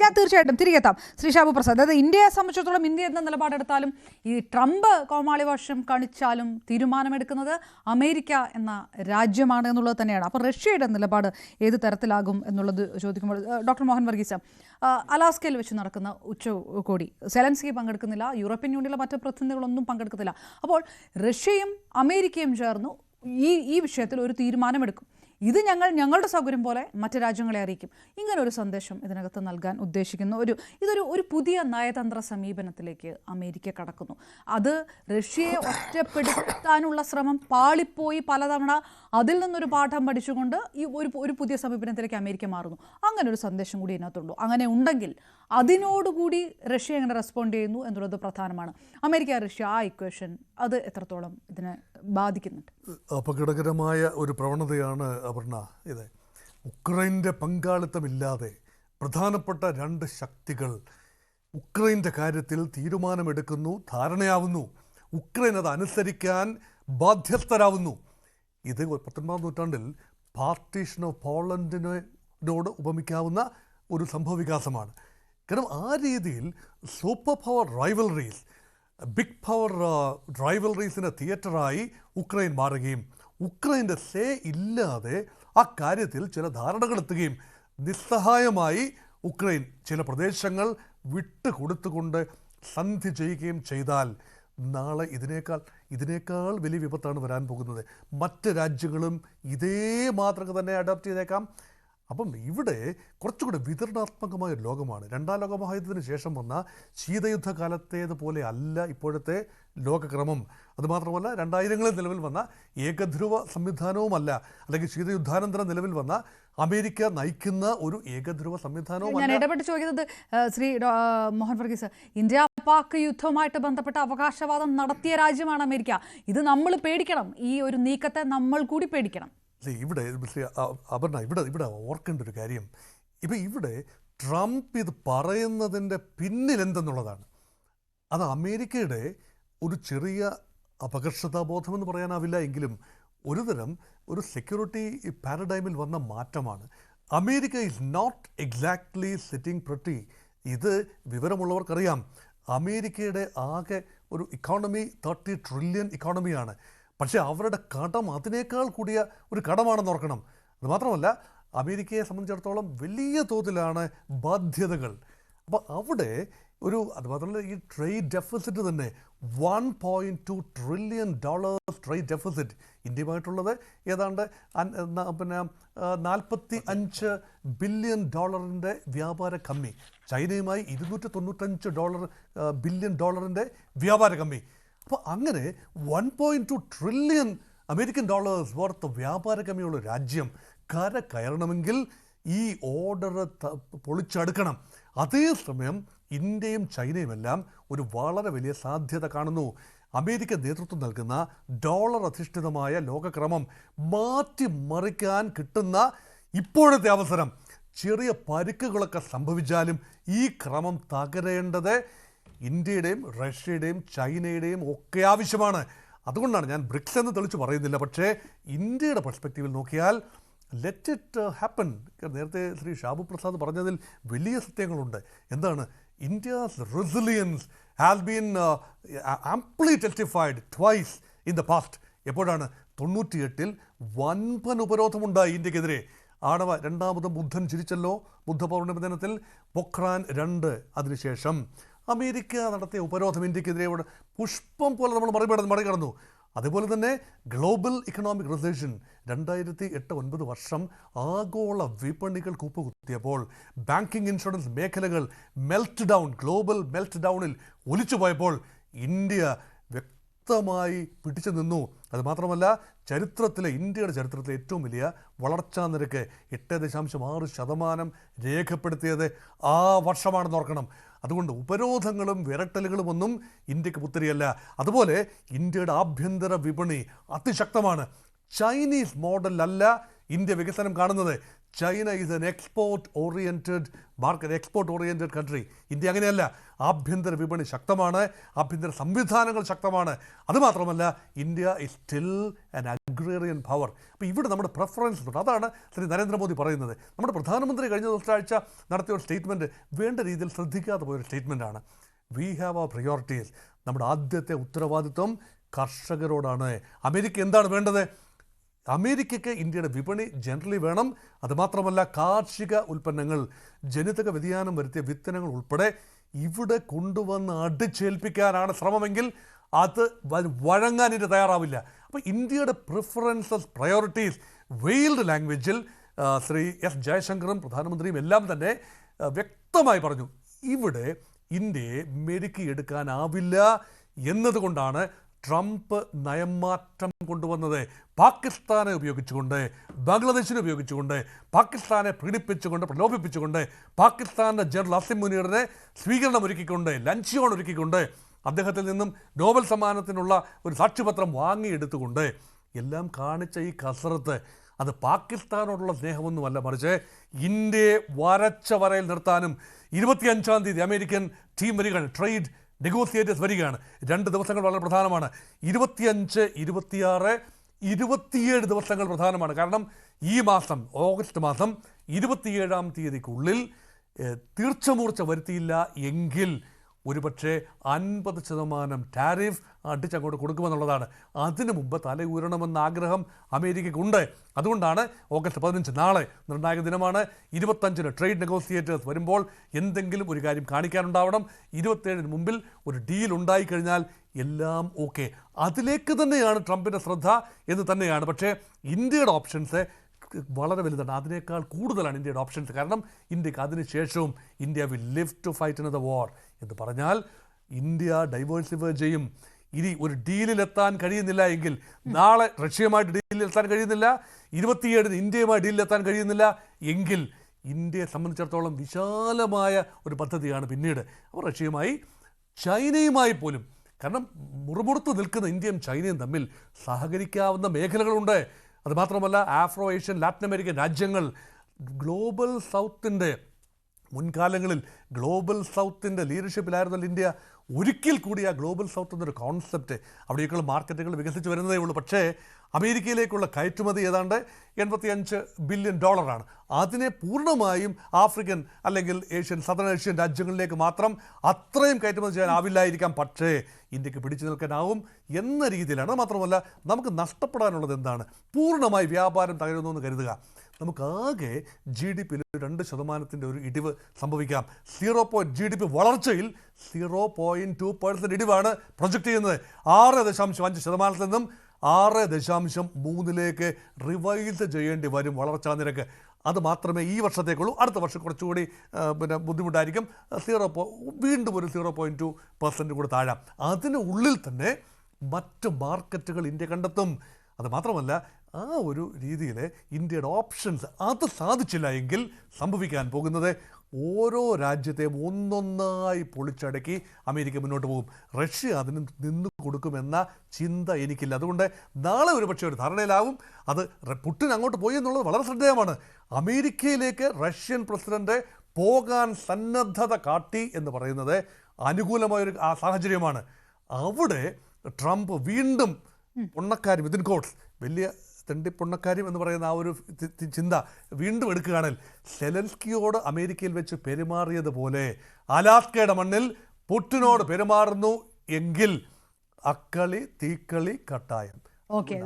ഞാൻ തീർച്ചയായിട്ടും തിരികെത്താം. ശ്രീ ഷാബു പ്രസാദ്, അതായത് ഇന്ത്യയെ സംബന്ധിച്ചിടത്തോളം ഇന്ത്യ എന്ന നിലപാടെടുത്താലും ഈ ട്രംപ് കോമാളിവർഷം കാണിച്ചാലും തീരുമാനമെടുക്കുന്നത് അമേരിക്ക എന്ന രാജ്യമാണ് എന്നുള്ളത് തന്നെയാണ്. അപ്പോൾ റഷ്യയുടെ നിലപാട് ഏത് തരത്തിലാകും എന്നുള്ളത് ചോദിക്കുമ്പോൾ ഡോക്ടർ മോഹൻ വർഗീസ്, അലാസ്കയിൽ വെച്ച് നടക്കുന്ന ഉച്ചകോടി സെലൻസ്കി പങ്കെടുക്കുന്നില്ല, യൂറോപ്യൻ യൂണിയനിലെ മറ്റ് പ്രതിനിധികളൊന്നും പങ്കെടുക്കത്തില്ല. അപ്പോൾ റഷ്യയും അമേരിക്കയും ചേർന്ന് ഈ വിഷയത്തിൽ ഒരു തീരുമാനമെടുക്കും. ഇത് ഞങ്ങളുടെ സൗകര്യം പോലെ മറ്റ് രാജ്യങ്ങളെ അറിയിക്കും. ഇങ്ങനെ ഒരു സന്ദേശം ഇതിനകത്ത് നൽകാൻ ഉദ്ദേശിക്കുന്നു. ഇതൊരു പുതിയ നയതന്ത്ര സമീപനത്തിലേക്ക് അമേരിക്ക കടക്കുന്നു. അത് റഷ്യയെ ഒറ്റപ്പെടുത്താനുള്ള ശ്രമം പാളിപ്പോയി പലതവണ. അതിൽ നിന്നൊരു പാഠം പഠിച്ചുകൊണ്ട് ഈ ഒരു പുതിയ സമീപനത്തിലേക്ക് അമേരിക്ക മാറുന്നു. അങ്ങനെ ഒരു സന്ദേശം കൂടി ഇതിനകത്തുള്ളൂ. അങ്ങനെ ഉണ്ടെങ്കിൽ അതിനോടുകൂടി റഷ്യ എങ്ങനെ റെസ്പോണ്ട് ചെയ്യുന്നു എന്നുള്ളത് പ്രധാനമാണ്. അമേരിക്ക റഷ്യ ആ ഇക്വേഷൻ അത് എത്രത്തോളം ഇതിനെ ബാധിക്കുന്നുണ്ട്? അപകടകരമായ ഒരു പ്രവണതയാണ് അപർണ ഇത്. ഉക്രൈൻ്റെ പങ്കാളിത്തമില്ലാതെ പ്രധാനപ്പെട്ട രണ്ട് ശക്തികൾ ഉക്രൈൻ്റെ കാര്യത്തിൽ തീരുമാനമെടുക്കുന്നു, ധാരണയാവുന്നു, ഉക്രൈൻ അത് അനുസരിക്കാൻ ബാധ്യസ്ഥരാവുന്നു. ഇത് 19ാം നൂറ്റാണ്ടിൽ പാർട്ടീഷൻ ഓഫ് പോളണ്ടിനോട് ഉപമിക്കാവുന്ന ഒരു സംഭവവികാസമാണ്. കാരണം ആ രീതിയിൽ super power rivalries, big power റൈവൽറീസിൻ്റെ തിയേറ്ററായി ഉക്രൈൻ മാറുകയും ഉക്രൈൻ്റെ സേ ഇല്ലാതെ ആ കാര്യത്തിൽ ചില ധാരണകളെത്തുകയും നിസ്സഹായമായി ഉക്രൈൻ ചില പ്രദേശങ്ങൾ വിട്ടുകൊടുത്തുകൊണ്ട് സന്ധി ചെയ്യുകയും ചെയ്താൽ നാളെ ഇതിനേക്കാൾ വലിയ വിപത്താണ് വരാൻ പോകുന്നത്. മറ്റ് രാജ്യങ്ങളും ഇതേ മാതൃക തന്നെ അഡോപ്റ്റ് ചെയ്തേക്കാം. അപ്പം ഇവിടെ കുറച്ചുകൂടെ വിതരണാത്മകമായ ഒരു ലോകമാണ്. 2ാം ലോകമഹായുദ്ധത്തിന് ശേഷം വന്ന ശീതയുദ്ധകാലത്തേതുപോലെ അല്ല ഇപ്പോഴത്തെ ലോകക്രമം. അതുമാത്രമല്ല 2000ങ്ങളിൽ നിലവിൽ വന്ന ഏകധ്രുവ സംവിധാനവുമല്ല, അല്ലെങ്കിൽ ശീതയുദ്ധാനന്തരം നിലവിൽ വന്ന അമേരിക്ക നയിക്കുന്ന ഒരു ഏകധ്രുവ സംവിധാനവും. ഞാൻ ഇടപെട്ട് ചോദിക്കുന്നത് ശ്രീ മോഹൻ വർഗീസ്, ഇന്ത്യ പാക് യുദ്ധവുമായിട്ട് ബന്ധപ്പെട്ട അവകാശവാദം നടത്തിയ രാജ്യമാണ് അമേരിക്ക. ഇത് നമ്മൾ പേടിക്കണം. ഈ ഒരു നീക്കത്തെ നമ്മൾ കൂടി പേടിക്കണം. ഇവിടെ അപർണ, ഇവിടെ ഓർക്കേണ്ട ഒരു കാര്യം, ഇവിടെ ട്രംപ് ഇത് പറയുന്നതിൻ്റെ പിന്നിൽ എന്തെന്നുള്ളതാണ്. അത് അമേരിക്കയുടെ ഒരു ചെറിയ അപകർഷതാബോധമെന്ന് പറയാനാവില്ല എങ്കിലും ഒരു സെക്യൂരിറ്റി പാരഡൈമിൽ വന്ന മാറ്റമാണ്. America is not exactly sitting pretty. ഇത് വിവരമുള്ളവർക്കറിയാം. അമേരിക്കയുടെ ആകെ ഒരു ഇക്കോണമി 30 ട്രില്യൺ ഇക്കോണമിയാണ്. പക്ഷേ അവരുടെ കടം അതിനേക്കാൾ കൂടിയ ഒരു കടമാണെന്ന് ഓർക്കണം. അതുമാത്രമല്ല അമേരിക്കയെ സംബന്ധിച്ചിടത്തോളം വലിയ തോതിലാണ് ബാധ്യതകൾ. അപ്പോൾ അവിടെ അതുമാത്രമല്ല ഈ ട്രേഡ് ഡെഫിസിറ്റ് തന്നെ $1.2 ട്രില്യൺ ട്രേഡ് ഡെഫിസിറ്റ്. ഇന്ത്യയുമായിട്ടുള്ളത് ഏതാണ്ട് $45 ബില്യൺ വ്യാപാര കമ്മി. ചൈനയുമായി $295 ബില്യൺ വ്യാപാര കമ്മി. അപ്പോൾ അങ്ങനെ $1.2 ട്രില്യൺ അമേരിക്കൻ ഡോളേഴ്സ് വർത്ത് വ്യാപാര കമ്മിയുള്ള രാജ്യം കയറണമെങ്കിൽ ഈ ഓർഡർ പൊളിച്ചടുക്കണം. അതേസമയം ഇന്ത്യയും ചൈനയുമെല്ലാം ഒരു വളരെ വലിയ സാധ്യത കാണുന്നു. അമേരിക്ക നേതൃത്വം നൽകുന്ന ഡോളർ അധിഷ്ഠിതമായ ലോകക്രമം മാറ്റിമറിക്കാൻ കിട്ടുന്ന ഇപ്പോഴത്തെ അവസരം. ചെറിയ പരിക്കുകളൊക്കെ സംഭവിച്ചാലും ഈ ക്രമം തകരേണ്ടത് ഇന്ത്യയുടെയും റഷ്യയുടെയും ചൈനയുടെയും ഒക്കെ ആവശ്യമാണ്. അതുകൊണ്ടാണ് ഞാൻ ബ്രിക്സ് എന്ന് തെളിച്ച് പറയുന്നില്ല. പക്ഷേ ഇന്ത്യയുടെ പെർസ്പെക്റ്റീവിൽ നോക്കിയാൽ ലെറ്റ് ഇറ്റ് ഹാപ്പൻ. നേരത്തെ ശ്രീ ഷാബു പ്രസാദ് പറഞ്ഞതിൽ വലിയ സത്യങ്ങളുണ്ട്. എന്താണ്? India's resilience has been amply testified twice in the past. എപ്പോഴാണ്? 98-ൽ വൻപൻ ഉപരോധമുണ്ടായി ഇന്ത്യക്കെതിരെ. രണ്ടാമതും ബുദ്ധൻ ചിരിച്ചല്ലോ ബുദ്ധപൗർണിമ ദിനത്തിൽ. പൊഖ്രാൻ 2 അതിനുശേഷം അമേരിക്ക നടത്തിയ ഉപരോധം ഇന്ത്യക്കെതിരെ പുഷ്പം പോലെ നമ്മൾ മറികടന്നു. അതുപോലെ തന്നെ ഗ്ലോബൽ ഇക്കണോമിക് റിസഷൻ 2008-9 വർഷം ആഗോള വിപണികൾ കൂപ്പുകുത്തിയപ്പോൾ ബാങ്കിങ് ഇൻഷുറൻസ് മേഖലകൾ ഗ്ലോബൽ മെൽറ്റ് ഡൗണിൽ ഒലിച്ചു പോയപ്പോൾ ഇന്ത്യ വ്യക്തമായി പിടിച്ചു നിന്നു. അതുമാത്രമല്ല ഇന്ത്യയുടെ ചരിത്രത്തിലെ ഏറ്റവും വലിയ വളർച്ചാ നിരക്ക് 8.6% രേഖപ്പെടുത്തിയത് ആ വർഷമാണെന്ന് ഓർക്കണം. അതുകൊണ്ട് ഉപരോധങ്ങളും വിരട്ടലുകളും ഒന്നും ഇന്ത്യക്ക് പുത്തരിയല്ല. അതുപോലെ ഇന്ത്യയുടെ ആഭ്യന്തര വിപണി അതിശക്തമാണ്. ചൈനീസ് മോഡലല്ല ഇന്ത്യ വികസനം കാണുന്നത്. China is N export oriented country. India അങ്ങനെയല്ല. ആഭ്യന്തര വിപണി ശക്തമാണ്, ആഭ്യന്തര സംവിധാനങ്ങൾ ശക്തമാണ്. അതുമാത്രമല്ല India is still an agrarian power. അപ്പോൾ ഇവിടെ നമ്മുടെ പ്രിഫറൻസ് ഉണ്ട്. അതാണ് ശ്രീ നരേന്ദ്രമോദി പറയുന്നത്. നമ്മുടെ പ്രധാനമന്ത്രി കഴിഞ്ഞ ദിവസമാഴ്ച നടത്തിയ ഒരു സ്റ്റേറ്റ്മെൻറ്റ് വേണ്ട രീതിയിൽ ശ്രദ്ധിക്കാതെ പോയൊരു സ്റ്റേറ്റ്മെൻറ്റാണ്. We have our priorities. നമ്മുടെ ആദ്യത്തെ ഉത്തരവാദിത്വം കർഷകരോടാണ്. അമേരിക്ക എന്താണ് വേണ്ടത്? അമേരിക്കയ്ക്ക് ഇന്ത്യയുടെ വിപണി ജനറലി വേണം. അതുമാത്രമല്ല, കാർഷിക ഉൽപ്പന്നങ്ങൾ, ജനിതക വ്യതിയാനം വരുത്തിയ വിത്തനങ്ങൾ ഉൾപ്പെടെ ഇവിടെ കൊണ്ടുവന്ന് അടിച്ചേൽപ്പിക്കാനാണ് ശ്രമമെങ്കിൽ അത് വഴങ്ങാൻ ഇത് തയ്യാറാവില്ല. അപ്പോൾ ഇന്ത്യയുടെ പ്രിഫറൻസസ്, പ്രയോറിറ്റീസ് വെയിൽഡ് ലാംഗ്വേജിൽ ശ്രീ എസ് ജയശങ്കറും പ്രധാനമന്ത്രിയും എല്ലാം തന്നെ വ്യക്തമായി പറഞ്ഞു. ഇവിടെ ഇന്ത്യയെ മെരുക്കിയെടുക്കാനാവില്ല എന്നതുകൊണ്ടാണ് ട്രംപ് നയമാറ്റം കൊണ്ടുവന്നത്. പാകിസ്ഥാനെ ഉപയോഗിച്ചുകൊണ്ട്, ബംഗ്ലാദേശിനെ ഉപയോഗിച്ചുകൊണ്ട്, പാകിസ്ഥാനെ പീഡിപ്പിച്ചുകൊണ്ട്, പ്രലോഭിപ്പിച്ചുകൊണ്ട്, പാകിസ്ഥാൻ്റെ ജനറൽ അസിം മുനീറിനെ സ്വീകരണം ഒരുക്കിക്കൊണ്ട്, ലഞ്ചോൺ ഒരുക്കിക്കൊണ്ട്, അദ്ദേഹത്തിൽ നിന്നും നോബൽ സമ്മാനത്തിനുള്ള ഒരു സാക്ഷ്യപത്രം വാങ്ങിയെടുത്തുകൊണ്ട് എല്ലാം കാണിച്ച ഈ കസരത്ത് അത് പാകിസ്ഥാനോടുള്ള സ്നേഹമൊന്നുമല്ല, മറിച്ച് ഇന്ത്യയെ വരച്ച വരയിൽ നിർത്താനും 25-ാം തീയതി അമേരിക്കൻ ടീം വരികയാണ്, ട്രേഡ് നെഗോസിയേറ്റേഴ്സ് വരികയാണ്. 2 ദിവസങ്ങൾ വളരെ പ്രധാനമാണ്. 25, 26, 27 ദിവസങ്ങൾ പ്രധാനമാണ്. കാരണം ഈ മാസം, ഓഗസ്റ്റ് മാസം 27-ാം തീയതിക്കുള്ളിൽ തീർച്ചമൂർച്ച വരുത്തിയില്ല എങ്കിൽ ഒരുപക്ഷെ 50% ടാരിഫ് അടിച്ചങ്ങോട്ട് കൊടുക്കുമെന്നുള്ളതാണ്. അതിനു മുമ്പ് തലയൂരണമെന്ന ആഗ്രഹം അമേരിക്കയ്ക്കുണ്ട്. അതുകൊണ്ടാണ് ഓഗസ്റ്റ് 15, നാളെ നിർണായക ദിനമാണ്. 25-ന് ട്രേഡ് നെഗോസിയേറ്റേഴ്സ് വരുമ്പോൾ എന്തെങ്കിലും ഒരു കാര്യം കാണിക്കാനുണ്ടാവണം. 27-ന് മുമ്പിൽ ഒരു ഡീൽ ഉണ്ടായിക്കഴിഞ്ഞാൽ എല്ലാം ഓക്കെ. അതിലേക്ക് തന്നെയാണ് ട്രംപിൻ്റെ ശ്രദ്ധ എന്ന് തന്നെയാണ്. പക്ഷേ ഇന്ത്യയുടെ ഓപ്ഷൻസ് വളരെ വലുതാണ്. അതിനേക്കാൾ കൂടുതലാണ് ഇന്ത്യയുടെ ഓപ്ഷൻസ്. കാരണം ഇന്ത്യക്ക് അതിനുശേഷവും India will live to fight in the war എന്ന് പറഞ്ഞാൽ ഇന്ത്യ ഡൈവേഴ്സിഫൈ ചെയ്യും. ഇനി ഒരു ഡീലിലെത്താൻ കഴിയുന്നില്ല എങ്കിൽ, നാളെ റഷ്യയുമായിട്ട് ഡീലിലെത്താൻ കഴിയുന്നില്ല, 27-ന് ഇന്ത്യയുമായി ഡീലിലെത്താൻ കഴിയുന്നില്ല എങ്കിൽ ഇന്ത്യയെ സംബന്ധിച്ചിടത്തോളം വിശാലമായ ഒരു പദ്ധതിയാണ് പിന്നീട്. അപ്പോൾ റഷ്യയുമായി, ചൈനയുമായി പോലും, കാരണം മുറുമുറുത്ത് നിൽക്കുന്ന ഇന്ത്യയും ചൈനയും തമ്മിൽ സഹകരിക്കാവുന്ന മേഖലകളുണ്ട്. അതുമാത്രമല്ല, ആഫ്രോ ഏഷ്യൻ, ലാറ്റിൻ അമേരിക്കൻ രാജ്യങ്ങൾ, ഗ്ലോബൽ സൗത്തിൻ്റെ മുൻകാലങ്ങളിൽ ഗ്ലോബൽ സൗത്തിൻ്റെ ലീഡർഷിപ്പിലായിരുന്നല്ലോ ഇന്ത്യ. ഒരിക്കൽ കൂടി ആ ഗ്ലോബൽ സൗത്ത് എന്നൊരു കോൺസെപ്റ്റ്, അവിടേക്കുള്ള മാർക്കറ്റുകൾ വികസിച്ച് വരുന്നതേ ഉള്ളൂ. പക്ഷേ അമേരിക്കയിലേക്കുള്ള കയറ്റുമതി ഏതാണ്ട് $85 ബില്യൺ. അതിനെ പൂർണ്ണമായും ആഫ്രിക്കൻ അല്ലെങ്കിൽ ഏഷ്യൻ, സദറൻ ഏഷ്യൻ രാജ്യങ്ങളിലേക്ക് മാത്രം അത്രയും കയറ്റുമതി ചെയ്യാനാവില്ലായിരിക്കാം. പക്ഷേ ഇന്ത്യക്ക് പിടിച്ചു നിൽക്കാനാവും എന്ന രീതിയിലാണ്. മാത്രമല്ല, നമുക്ക് നഷ്ടപ്പെടാനുള്ളത് എന്താണ്? പൂർണ്ണമായി വ്യാപാരം തകരുന്നു എന്ന് കരുതുക. നമുക്കാകെ GDP 2% ഒരു ഇടിവ് സംഭവിക്കാം. GDP വളർച്ചയിൽ 0.2% ഇടിവാണ് പ്രൊജക്റ്റ് ചെയ്യുന്നത്. 6.5% നിന്നും 6.3 റിവൈസ് ചെയ്യേണ്ടി വരും വളർച്ചാ നിരക്ക്. അത് മാത്രമേ ഈ വർഷത്തേക്കുള്ളൂ. അടുത്ത വർഷം കുറച്ചുകൂടി ബുദ്ധിമുട്ടായിരിക്കും. വീണ്ടും ഒരു 0.2% കൂടി താഴാം. അതിനുള്ളിൽ തന്നെ മറ്റ് മാർക്കറ്റുകൾ ഇന്ത്യ കണ്ടെത്തും. അത് മാത്രമല്ല, ആ ഒരു രീതിയിൽ ഇന്ത്യയുടെ ഓപ്ഷൻസ് അത് സാധിച്ചില്ല എങ്കിൽ സംഭവിക്കാൻ പോകുന്നത് ഓരോ രാജ്യത്തെയും ഒന്നൊന്നായി പൊളിച്ചടക്കി അമേരിക്ക മുന്നോട്ട് പോകും. റഷ്യ അതിന് നിന്നു കൊടുക്കുമെന്ന ചിന്ത എനിക്കില്ല. അതുകൊണ്ട് നാളെ ഒരുപക്ഷെ ഒരു ധാരണയിലാവും. അത് പുടിൻ അങ്ങോട്ട് പോയി എന്നുള്ളത് വളരെ ശ്രദ്ധേയമാണ്. അമേരിക്കയിലേക്ക് റഷ്യൻ പ്രസിഡന്റ് പോകാൻ സന്നദ്ധത കാട്ടി എന്ന് പറയുന്നത് അനുകൂലമായൊരു സാഹചര്യമാണ്. അവിടെ ട്രംപ് വീണ്ടും പൊണ്ണക്കാരി, വിത്തിൻ കോട്ട്സ്, വലിയ തെണ്ടിപ്പൊണ്ണക്കാര്യം എന്ന് പറയുന്ന ആ ഒരു ചിന്ത വീണ്ടും എടുക്കുകയാണെങ്കിൽ സെലൻസ്കിയോട് അമേരിക്കയിൽ വെച്ച് പെരുമാറിയതുപോലെ അലാസ്കയുടെ മണ്ണിൽ പുടിനോട് പെരുമാറുന്നു എങ്കിൽ അക്കളി തീക്കളി കട്ടായം. ഓക്കെ.